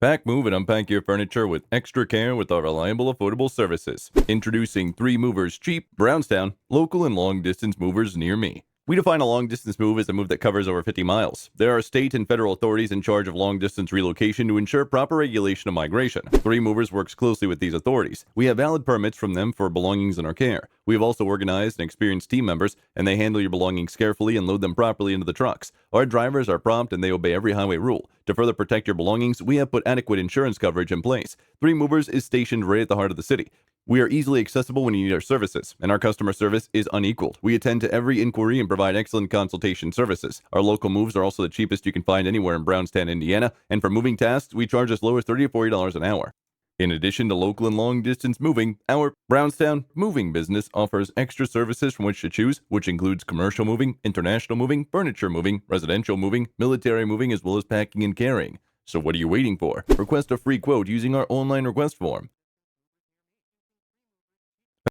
Pack, move, and unpack your furniture with extra care with our reliable, affordable services. Introducing 3 Movers Cheap, Brownstown, local and long-distance movers near me. We define a long-distance move as a move that covers over 50 miles. There are state and federal authorities in charge of long-distance relocation to ensure proper regulation of migration. 3 Movers works closely with these authorities. We have valid permits from them for belongings in our care. We have also organized and experienced team members, and they handle your belongings carefully and load them properly into the trucks. Our drivers are prompt and they obey every highway rule. To further protect your belongings, we have put adequate insurance coverage in place. 3 Movers is stationed right at the heart of the city. We are easily accessible when you need our services, and our customer service is unequaled. We attend to every inquiry and provide excellent consultation services. Our local moves are also the cheapest you can find anywhere in Brownstown, Indiana, and for moving tasks, we charge as low as $30 or $40 an hour. In addition to local and long-distance moving, our Brownstown moving business offers extra services from which to choose, which includes commercial moving, international moving, furniture moving, residential moving, military moving, as well as packing and carrying. So what are you waiting for? Request a free quote using our online request form.